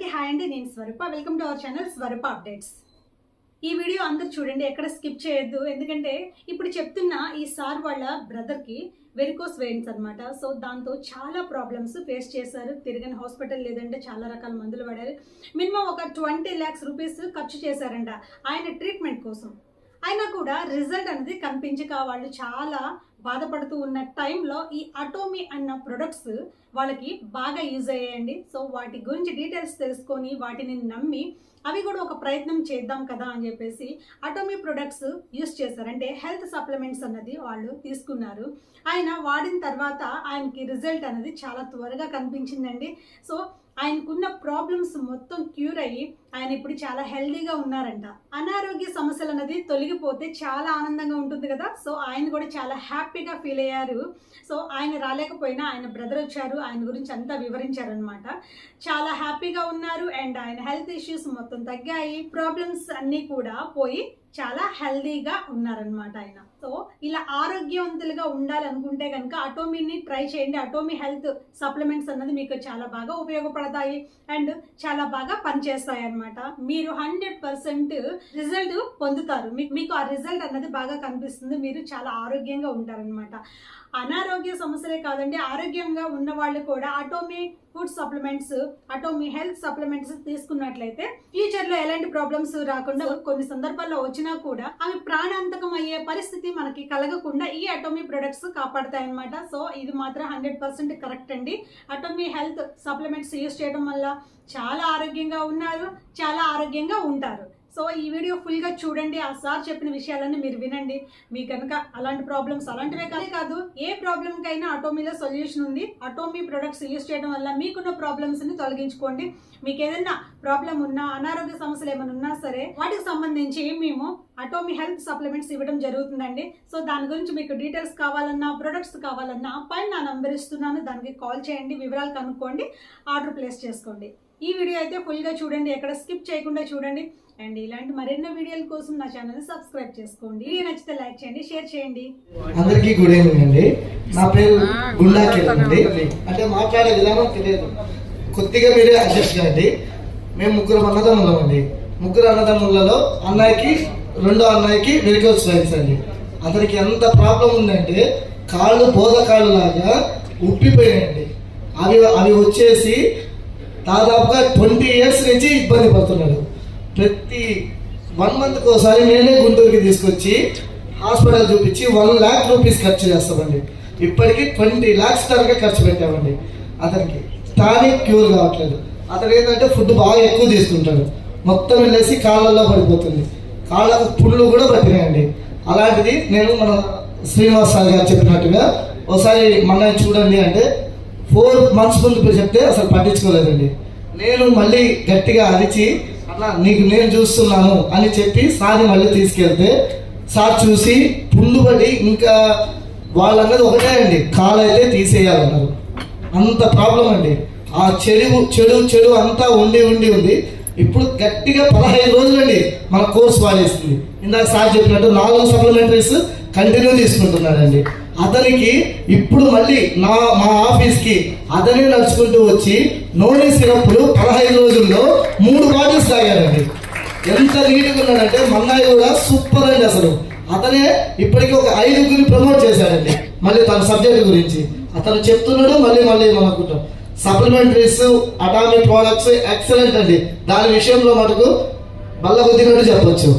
అందరికీ హాయ్ అండి, నేను Swaroopa. Welcome to our channel Swaroopa updates. ఈ వీడియో అందరూ చూడండి, ఎక్కడ స్కిప్ చేయొద్దు. ఎందుకంటే ఇప్పుడు చెప్తున్న ఈ సార్ వాళ్ళ బ్రదర్కి వెరికోస్ వెయిన్స్ అనమాట. సో దాంతో చాలా ప్రాబ్లమ్స్ ఫేస్ చేశారు. తిరిగిన హాస్పిటల్ లేదంటే చాలా రకాల మందులు పడారు. మినిమం ఒక 20 lakhs రూపీస్ ఖర్చు చేశారంట ఆయన ట్రీట్మెంట్ కోసం. అయినా కూడా రిజల్ట్ అనేది కనిపించక వాళ్ళు చాలా బాధపడుతూ ఉన్న టైంలో ఈ అటోమీ అన్న ప్రొడక్ట్స్ వాళ్ళకి బాగా యూజ్ అయ్యాయండి. సో వాటి గురించి డీటెయిల్స్ తెలుసుకొని వాటిని నమ్మి అవి కూడా ఒక ప్రయత్నం చేద్దాం కదా అని చెప్పేసి అటోమీ ప్రొడక్ట్స్ యూజ్ చేశారు. అంటే హెల్త్ సప్లిమెంట్స్ అన్నది వాళ్ళు తీసుకున్నారు. ఆయన వాడిన తర్వాత ఆయనకి రిజల్ట్ అనేది చాలా త్వరగా కనిపించిందండి. సో ఆయనకున్న ప్రాబ్లమ్స్ మొత్తం క్యూర్ అయ్యి ఆయన ఇప్పుడు చాలా హెల్దీగా ఉన్నారంట. అనారోగ్య సమస్యలు అనేది తొలగిపోతే చాలా ఆనందంగా ఉంటుంది కదా. సో ఆయన కూడా చాలా హ్యాపీగా ఫీల్ అయ్యారు. సో ఆయన రాలేకపోయినా ఆయన బ్రదర్ వచ్చారు, ఆయన గురించి అంతా వివరించారు అనమాట. చాలా హ్యాపీగా ఉన్నారు అండ్ ఆయన హెల్త్ ఇష్యూస్ మొత్తం తగ్గాయి, ప్రాబ్లమ్స్ అన్నీ కూడా పోయి చాలా హెల్దీగా ఉన్నారనమాట ఆయన. సో ఇలా ఆరోగ్యవంతులుగా ఉండాలనుకుంటే కనుక అటోమీని ట్రై చేయండి. అటోమీ హెల్త్ సప్లిమెంట్స్ అన్నది మీకు చాలా బాగా ఉపయోగపడతాయి అండ్ చాలా బాగా పనిచేస్తాయి అనమాట. మీరు 100% రిజల్ట్ పొందుతారు. మీకు ఆ రిజల్ట్ అన్నది బాగా కనిపిస్తుంది. మీరు చాలా ఆరోగ్యంగా ఉంటారనమాట. అనారోగ్య సమస్యలే కాదండి, ఆరోగ్యంగా ఉన్న వాళ్ళు కూడా Atomy food supplements, Atomy health supplements తీసుకున్నట్లయితే ఫ్యూచర్ లో ఎలాంటి ప్రాబ్లమ్స్ రాకుండా, కొన్ని సందర్భాల్లో వచ్చినా కూడా అవి ప్రాణాంతకం అయ్యే పరిస్థితి మనకి కలగకుండా ఈ అటోమీ ప్రొడక్ట్స్ కాపాడతాయి అనమాట. సో ఇది మాత్రం 100% కరెక్ట్ అండి. అటోమీ హెల్త్ సప్లిమెంట్స్ యూజ్ చేయడం వల్ల చాలా ఆరోగ్యంగా ఉన్నారు, చాలా ఆరోగ్యంగా ఉంటారు. సో ఈ వీడియో ఫుల్గా చూడండి. ఆ సార్ చెప్పిన విషయాలన్నీ మీరు వినండి. మీకు కనుక అలాంటి ప్రాబ్లమ్స్ అలాంటివే కాదు, ఏ ప్రాబ్లంకైనా అటోమీలో సొల్యూషన్ ఉంది. అటోమీ ప్రొడక్ట్స్ యూజ్ చేయడం వల్ల మీకున్న ప్రాబ్లమ్స్ని తొలగించుకోండి. మీకు ఏదైనా ప్రాబ్లం ఉన్నా, అనారోగ్య సమస్యలు ఏమైనా ఉన్నా సరే వాటికి సంబంధించి మేము అటోమీ హెల్త్ సప్లిమెంట్స్ ఇవ్వడం జరుగుతుందండి. సో దాని గురించి మీకు డీటెయిల్స్ కావాలన్నా, ప్రొడక్ట్స్ కావాలన్నా పైన నా నంబర్ ఇస్తున్నాను, దానికి కాల్ చేయండి, వివరాలు కనుక్కోండి, ఆర్డర్ ప్లేస్ చేసుకోండి. ఈ వీడియో అయితే ఫుల్గా చూడండి, ఎక్కడ స్కిప్ చేయకుండా చూడండి. అండ్ ఇలాంటి మరెన్నో వీడియోల కోసం నా ఛానల్ సబ్స్క్రైబ్ చేసుకోండి. వీడియో నచ్చితే లైక్ చేయండి, షేర్ చేయండి. అందరికీ గుడ్ ఈవినింగ్ అండి. నా పేరు గుండా కిరణ్ అండి. అంటే మాట్లాడే విధానం తెలియదు, కొద్దిగా మీరే అడ్జస్ట్ కండి. మేము ముగ్గురు అన్నదమ్ములం అండి. ముగ్గురు అన్నదమ్ములలో రెండో అన్నయ్యకి వెరికోస్ వెయిన్స్ అండి. అతనికి ఎంత ప్రాబ్లం ఉందంటే కాళ్ళు కాళ్ళు లాగా ఉప్పిపోయాయండి. అవి వచ్చేసి దాదాపుగా 20 years నుంచి ఇబ్బంది పడుతున్నాడు. ప్రతి 1 monthకి ఒకసారి నేనే గుంటూరుకి తీసుకొచ్చి హాస్పిటల్ చూపించి 1 lakh రూపీస్ ఖర్చు చేస్తామండి. ఇప్పటికీ 20 lakhs దాకా ఖర్చు పెట్టామండి. అతనికి టానిక్ క్యూర్ కావట్లేదు. అతను ఏంటంటే ఫుడ్ బాగా ఎక్కువ తీసుకుంటాడు, మొత్తం వెళ్ళేసి కాళ్ళల్లో పడిపోతుంది, కాళ్ళకు పుళ్ళు కూడా పట్టినాయండి. అలాంటిది నేను మన శ్రీనివాస్ సార్ గారు చెప్పినట్టుగా ఒకసారి మన చూడండి అంటే 4 months ముందు చెప్తే అసలు పట్టించుకోలేదండి. నేను మళ్ళీ గట్టిగా అరిచి అన్న నీకు నేను చూస్తున్నాను అని చెప్పి సార్ని మళ్ళీ తీసుకెళ్తే సార్ చూసి పుండు పడి ఇంకా వాళ్ళన్నది ఒకటే అండి, కాలు అయితే తీసేయాలన్నారు. అంత ప్రాబ్లం అండి. ఆ చెడు అంతా ఉంది. ఇప్పుడు గట్టిగా 15 రోజులండి మన కోర్స్ వాడేస్తుంది. ఇందాక సార్ చెప్పినట్టు 4 సప్లిమెంటరీస్ కంటిన్యూ తీసుకుంటున్నాడండి. అతనికి ఇప్పుడు మళ్ళీ మా ఆఫీస్కి అతనే నడుచుకుంటూ వచ్చి నోని సిరప్లు 15 రోజుల్లో 3 bottles తాగారండి. ఎంత నీట్గా ఉన్నాడంటే మన్నాయి కూడా సూపర్ అండి. అసలు అతనే ఇప్పటికీ ఒక 5గురిని ప్రమోట్ చేశాడండి. మళ్ళీ తన సబ్జెక్ట్ గురించి అతను చెప్తున్నాడు. మళ్ళీ అనుకుంటాం సప్లిమెంటరీస్, అటామీ ప్రోడక్ట్స్ ఎక్సలెంట్ అండి. దాని విషయంలో మటుకు బల్ల కొద్దినట్టు చెప్పొచ్చు.